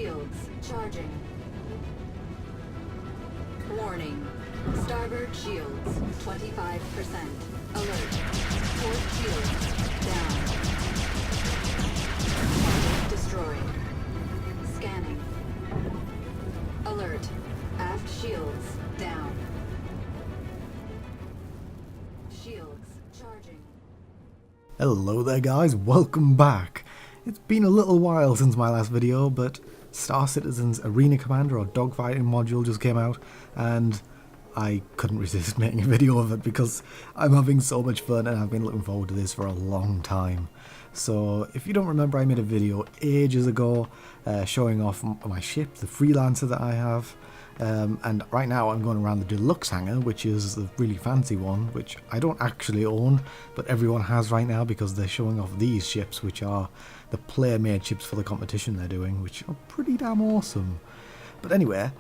shields charging. Warning. Starboard shields 25%. Alert. Port shields down. Target destroyed. Scanning. Alert. Aft shields down. Shields charging. Hello there guys, welcome back. It's been a little while since my last video, but Star Citizen's Arena Commander or Dogfighting module just came out and I couldn't resist making a video of it because I'm having so much fun and I've been looking forward to this for a long time. So if you don't remember, I made a video ages ago showing off my ship, the Freelancer that I have. And right now I'm going around the Deluxe hangar, which is the really fancy one, which I don't actually own, but everyone has right now because they're showing off these ships, which are the player-made ships for the competition they're doing, which are pretty damn awesome. But anyway,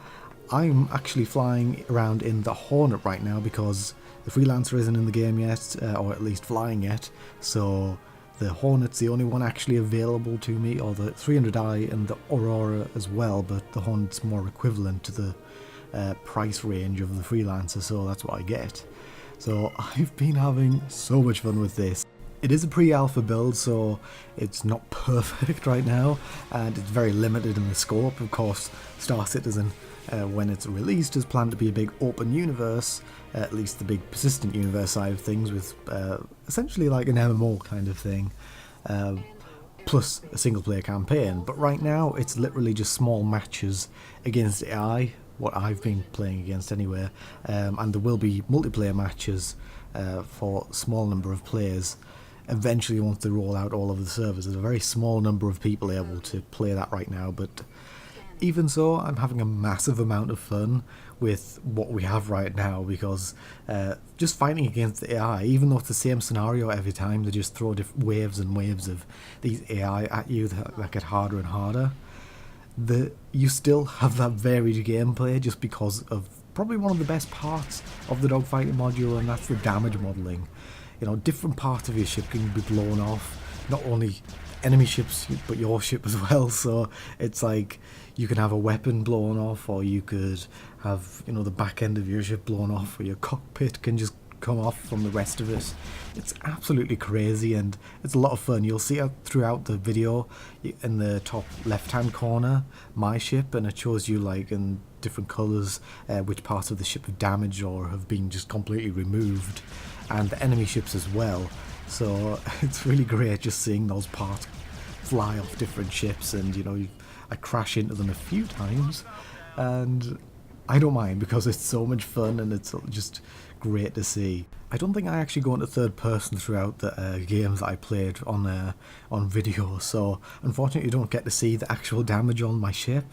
I'm actually flying around in the Hornet right now because the Freelancer isn't in the game yet, or at least flying yet, so the Hornet's the only one actually available to me, or the 300i and the Aurora as well, but the Hornet's more equivalent to the price range of the Freelancer, so that's what I get. So I've been having so much fun with this. It is a pre-alpha build, so it's not perfect right now, and it's very limited in the scope. Of course, Star Citizen, when it's released, is planned to be a big open universe, at least the big persistent universe side of things, with essentially like an MMO kind of thing, plus a single player campaign. But right now, it's literally just small matches against AI, what I've been playing against anyway, and there will be multiplayer matches for a small number of players. Eventually, once they roll out all of the servers, there's a very small number of people able to play that right now, but even so, I'm having a massive amount of fun with what we have right now because just fighting against the AI, even though it's the same scenario every time, they just throw different waves and waves of these AI at you that get harder and harder. You still have that varied gameplay just because of probably one of the best parts of the dogfighting module, and that's the damage modelling. You know, different parts of your ship can be blown off, not only enemy ships but your ship as well, so it's like you can have a weapon blown off, or you could have, you know, the back end of your ship blown off, or your cockpit can just come off from the rest of it. It's absolutely crazy and it's a lot of fun. You'll see it throughout the video in the top left hand corner my ship, and it shows you like in different colours which parts of the ship have damaged or have been just completely removed, and the enemy ships as well. So it's really great just seeing those parts fly off different ships, and you know, I crash into them a few times and I don't mind because it's so much fun and it's just great to see. I don't think I actually go into third person throughout the games that I played on video, so unfortunately you don't get to see the actual damage on my ship,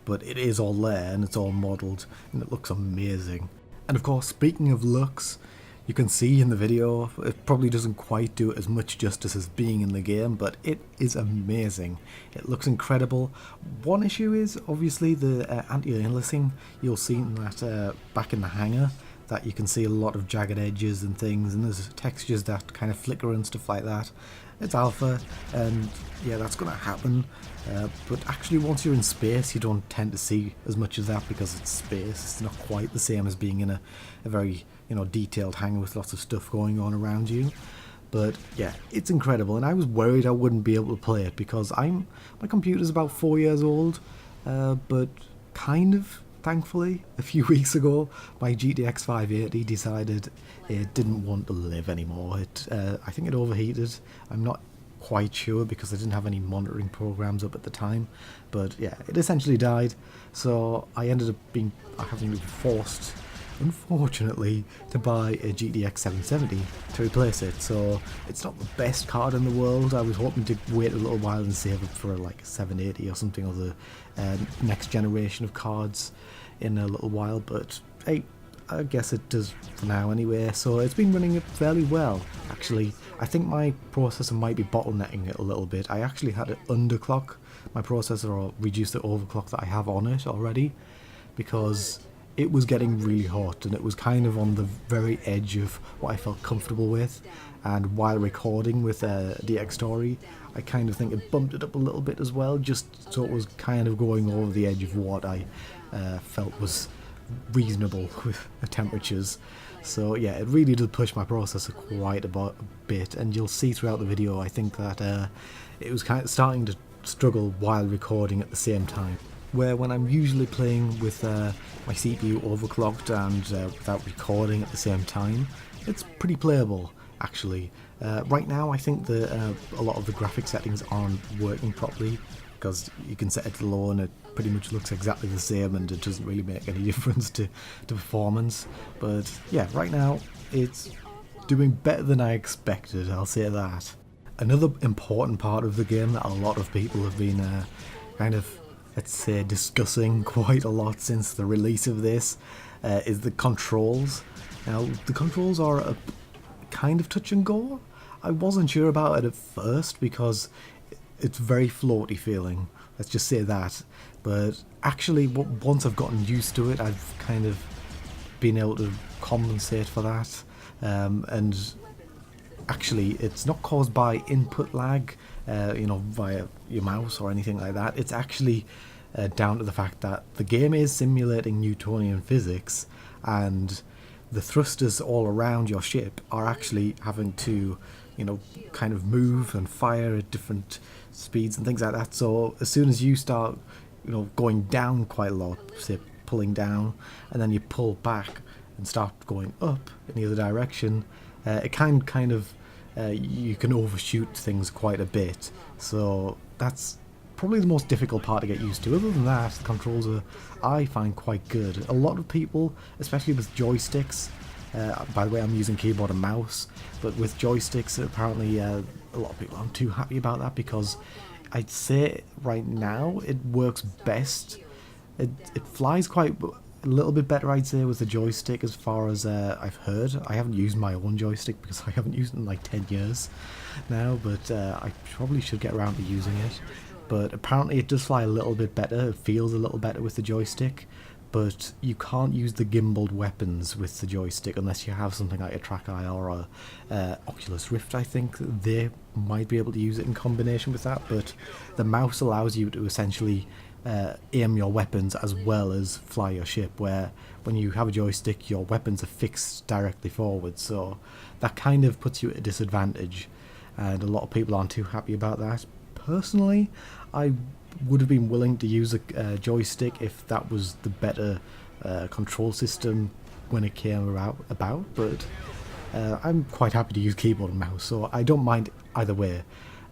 but it is all there and it's all modelled and it looks amazing. And of course, speaking of looks, you can see in the video, it probably doesn't quite do it as much justice as being in the game, but it is amazing. It looks incredible. One issue is obviously the anti-aliasing. You'll see that back in the hangar, that you can see a lot of jagged edges and things, and there's textures that kind of flicker and stuff like that. It's alpha, and yeah, that's going to happen. But actually, once you're in space, you don't tend to see as much of that because it's space. It's not quite the same as being in a very, you know, detailed hangar with lots of stuff going on around you. But yeah, it's incredible, and I was worried I wouldn't be able to play it because my computer's about 4 years old, but kind of. Thankfully, a few weeks ago, my GTX 580 decided it didn't want to live anymore. I think it overheated. I'm not quite sure because I didn't have any monitoring programs up at the time. But yeah, it essentially died. So I ended up having to be forced, unfortunately, to buy a GTX 770 to replace it. So it's not the best card in the world. I was hoping to wait a little while and save up for like a 780 or something, or the next generation of cards in a little while, but hey, I guess it does for now anyway. So it's been running it fairly well. Actually, I think my processor might be bottlenecking it a little bit. I actually had to underclock my processor or reduce the overclock that I have on it already, because it was getting really hot, and it was kind of on the very edge of what I felt comfortable with. And while recording with DX Story, I kind of think it bumped it up a little bit as well, just so it was kind of going over the edge of what I felt was reasonable with the temperatures. So yeah, it really did push my processor quite a bit, and you'll see throughout the video I think that it was kind of starting to struggle while recording at the same time. Where when I'm usually playing with my CPU overclocked and without recording at the same time, it's pretty playable actually. Right now I think that a lot of the graphic settings aren't working properly, because you can set it to low and it pretty much looks exactly the same and it doesn't really make any difference to performance. But yeah, right now it's doing better than I expected, I'll say that. Another important part of the game that a lot of people have been kind of, let's say, discussing quite a lot since the release of this is the controls. Now, the controls are a kind of touch and go. I wasn't sure about it at first because it's very floaty feeling, let's just say that. But actually, once I've gotten used to it, I've kind of been able to compensate for that. And actually, it's not caused by input lag, via your mouse or anything like that. It's actually down to the fact that the game is simulating Newtonian physics, and the thrusters all around your ship are actually having to, kind of move and fire at different speeds and things like that. So as soon as you start, going down quite a lot, say pulling down, and then you pull back and start going up in the other direction, it kind of you can overshoot things quite a bit. So that's probably the most difficult part to get used to. Other than that, the controls are, I find, quite good. A lot of people, especially with joysticks, by the way, I'm using keyboard and mouse, but with joysticks, apparently a lot of people aren't too happy about that, because I'd say right now it works best. It flies quite a little bit better, I'd say, with the joystick, as far as I've heard. I haven't used my own joystick because I haven't used it in like 10 years now, but I probably should get around to using it. But apparently it does fly a little bit better, it feels a little better with the joystick, but you can't use the gimbaled weapons with the joystick unless you have something like a TrackEye or a Oculus Rift. I think they might be able to use it in combination with that, but the mouse allows you to essentially aim your weapons as well as fly your ship, where when you have a joystick your weapons are fixed directly forward, so that kind of puts you at a disadvantage, and a lot of people aren't too happy about that. Personally, I would have been willing to use a joystick if that was the better control system when it came about, but I'm quite happy to use keyboard and mouse, so I don't mind either way.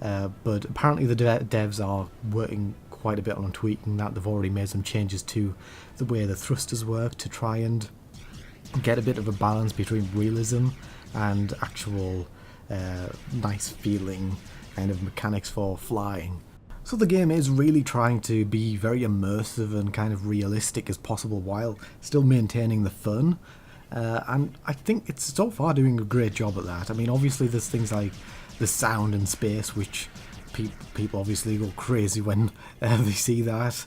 But apparently the devs are working quite a bit on tweaking that. They've already made some changes to the way the thrusters work to try and get a bit of a balance between realism and actual nice feeling kind of mechanics for flying. So the game is really trying to be very immersive and kind of realistic as possible while still maintaining the fun. And I think it's so far doing a great job at that. I mean, obviously there's things like the sound in space, which people obviously go crazy when they see that,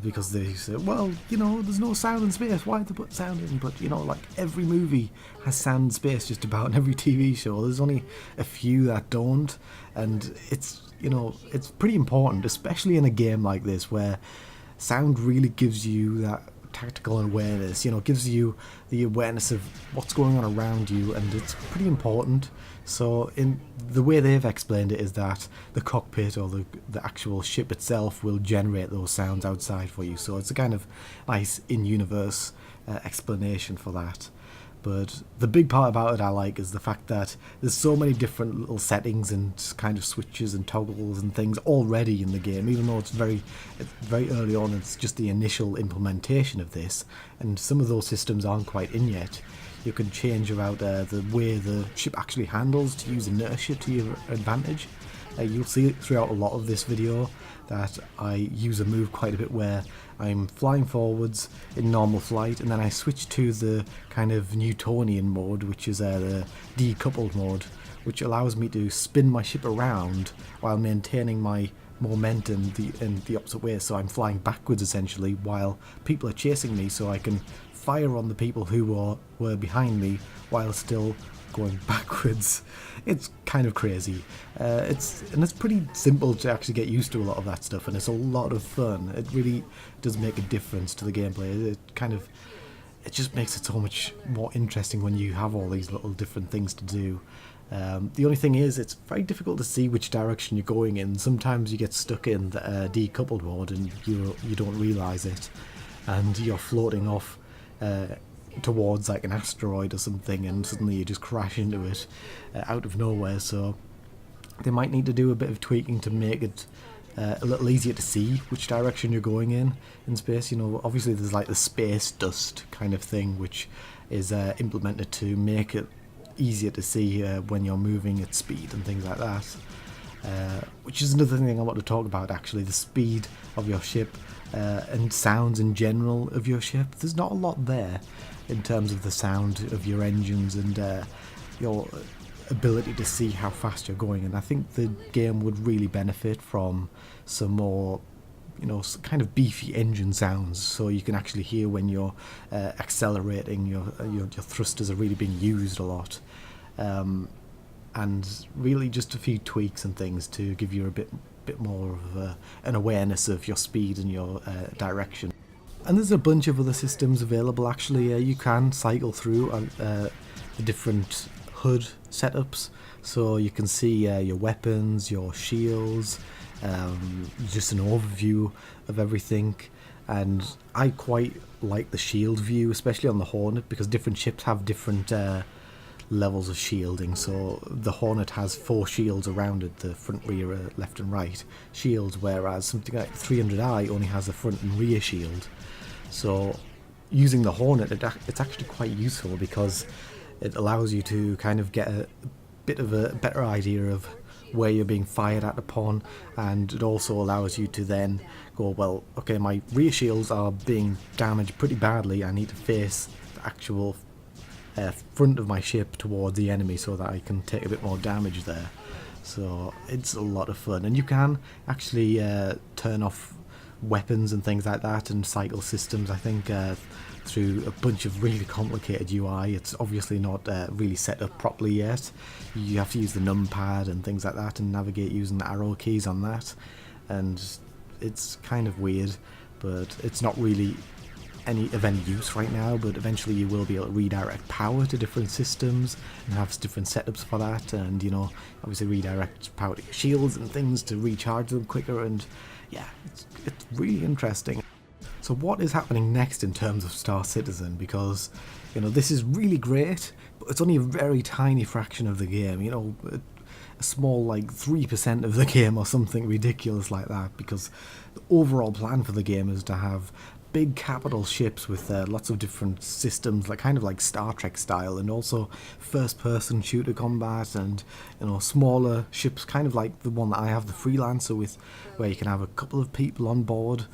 because they say, well, there's no sound in space, why did they put sound in? But like every movie has sound in space just about, and every TV show. There's only a few that don't, and it's it's pretty important, especially in a game like this where sound really gives you that tactical awareness, gives you the awareness of what's going on around you, and it's pretty important. So in the way they've explained it is that the cockpit or the actual ship itself will generate those sounds outside for you, so it's a kind of nice in-universe explanation for that. But the big part about it I like is the fact that there's so many different little settings and kind of switches and toggles and things already in the game, even though it's very early on. It's just the initial implementation of this, and some of those systems aren't quite in yet. You can change about the way the ship actually handles to use inertia to your advantage. You'll see it throughout a lot of this video that I use a move quite a bit where I'm flying forwards in normal flight, and then I switch to the kind of Newtonian mode, which is the decoupled mode, which allows me to spin my ship around while maintaining my momentum in the opposite way. So I'm flying backwards essentially while people are chasing me, so I can fire on the people who were behind me while still going backwards. It's kind of crazy. It's pretty simple to actually get used to a lot of that stuff, and it's a lot of fun. It really does make a difference to the gameplay. It just makes it so much more interesting when you have all these little different things to do. The only thing is, it's very difficult to see which direction you're going in. Sometimes you get stuck in the decoupled mode and you don't realise it, and you're floating off towards like an asteroid or something, and suddenly you just crash into it out of nowhere. So they might need to do a bit of tweaking to make it a little easier to see which direction you're going in space. You know, obviously there's like the space dust kind of thing, which is implemented to make it easier to see when you're moving at speed and things like that. Which is another thing I want to talk about, actually, the speed of your ship and sounds in general of your ship. There's not a lot there in terms of the sound of your engines and your ability to see how fast you're going, and I think the game would really benefit from some more, you know, kind of beefy engine sounds, so you can actually hear when you're accelerating. Your thrusters are really being used a lot, and really just a few tweaks and things to give you a bit more of an awareness of your speed and your direction. And there's a bunch of other systems available, actually. You can cycle through the different HUD setups, so you can see your weapons, your shields, just an overview of everything. And I quite like the shield view, especially on the Hornet, because different ships have different levels of shielding. So the Hornet has 4 shields around it, the front, rear, left and right shields, whereas something like 300i only has a front and rear shield. So using the Hornet, it's actually quite useful because it allows you to kind of get a bit of a better idea of where you're being fired at upon, and it also allows you to then go, well, okay, my rear shields are being damaged pretty badly, I need to face the actual front of my ship towards the enemy so that I can take a bit more damage there. So it's a lot of fun, and you can actually turn off weapons and things like that and cycle systems, I think, through a bunch of really complicated UI. It's obviously not really set up properly yet. You have to use the numpad and things like that and navigate using the arrow keys on that, and it's kind of weird, but it's not really of any use right now. But eventually you will be able to redirect power to different systems and have different setups for that, and, you know, obviously redirect power to your shields and things to recharge them quicker, and yeah, it's really interesting. So what is happening next in terms of Star Citizen? Because, you know, this is really great, but it's only a very tiny fraction of the game, you know, a small like 3% of the game or something ridiculous like that, because the overall plan for the game is to have big capital ships with lots of different systems, like kind of like Star Trek style, and also first-person shooter combat, and, you know, smaller ships, kind of like the one that I have, the Freelancer, with where you can have a couple of people on board.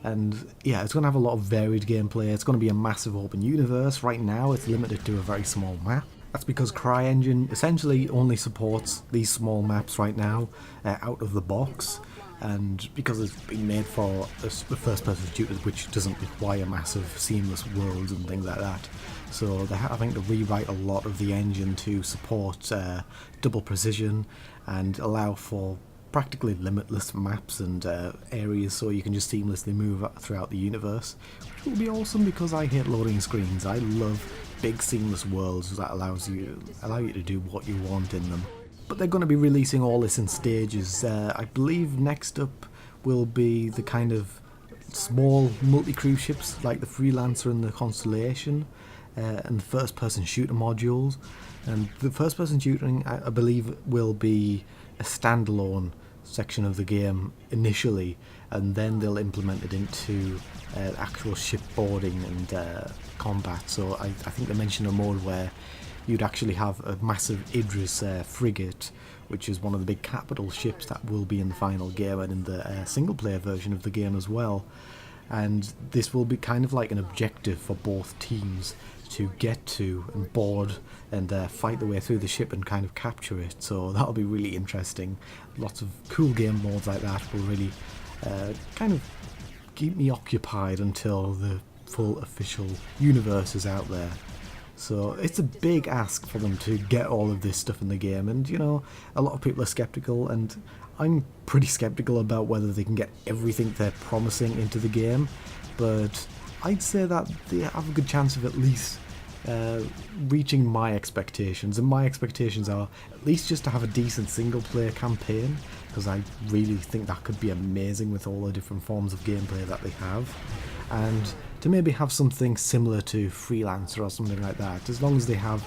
And yeah, it's going to have a lot of varied gameplay. It's going to be a massive open universe. Right now it's limited to a very small map. That's because CryEngine essentially only supports these small maps right now out of the box, and because it's been made for a first-person shooter, which doesn't require massive seamless worlds and things like that. So they're having to rewrite a lot of the engine to support double precision and allow for practically limitless maps and areas, so you can just seamlessly move throughout the universe, which will be awesome because I hate loading screens. I love big seamless worlds that allow you to do what you want in them. But they're going to be releasing all this in stages. I believe next up will be the kind of small multi-crew ships like the Freelancer and the Constellation, and the first-person shooter modules. And the first-person shooting, I believe, will be a standalone section of the game initially, and then they'll implement it into actual ship boarding and combat. So I think they mentioned a mode where you'd actually have a massive Idris frigate, which is one of the big capital ships that will be in the final game and in the single player version of the game as well. And this will be kind of like an objective for both teams to get to and board and fight their way through the ship and kind of capture it. So that'll be really interesting. Lots of cool game modes like that will really kind of keep me occupied until the full official universes out there. So it's a big ask for them to get all of this stuff in the game, and you know, a lot of people are skeptical, and I'm pretty skeptical about whether they can get everything they're promising into the game, but I'd say that they have a good chance of at least reaching my expectations, and my expectations are at least just to have a decent single player campaign, because I really think that could be amazing with all the different forms of gameplay that they have, and to maybe have something similar to Freelancer or something like that, as long as they have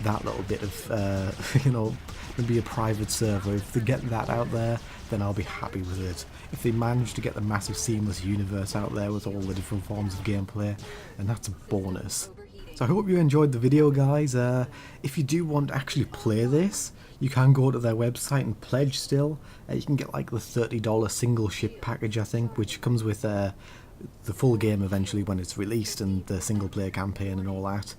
that little bit of, you know, maybe a private server. If they get that out there, then I'll be happy with it. If they manage to get the massive seamless universe out there with all the different forms of gameplay, then that's a bonus. So I hope you enjoyed the video, guys. If you do want to actually play this, you can go to their website and pledge still. You can get like the $30 single ship package, I think, which comes with the full game eventually when it's released, and the single player campaign and all that,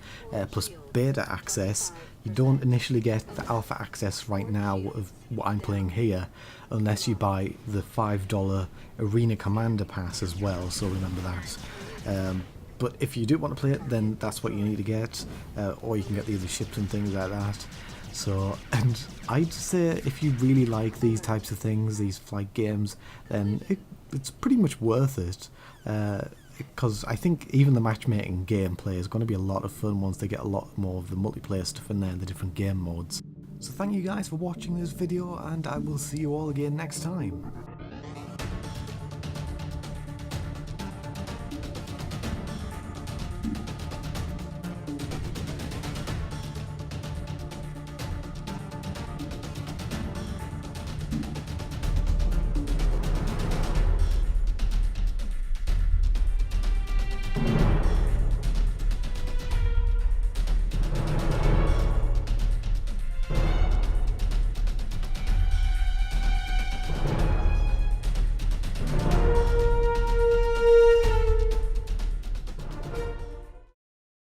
plus beta access. You don't initially get the alpha access right now of what I'm playing here unless you buy the $5 Arena Commander Pass as well, so remember that. But if you do want to play it, then that's what you need to get, or you can get the other ships and things like that. So, and I'd say if you really like these types of things, these flight games, then it's pretty much worth it, because I think even the matchmaking gameplay is going to be a lot of fun once they get a lot more of the multiplayer stuff in there and the different game modes. So thank you guys for watching this video, and I will see you all again next time.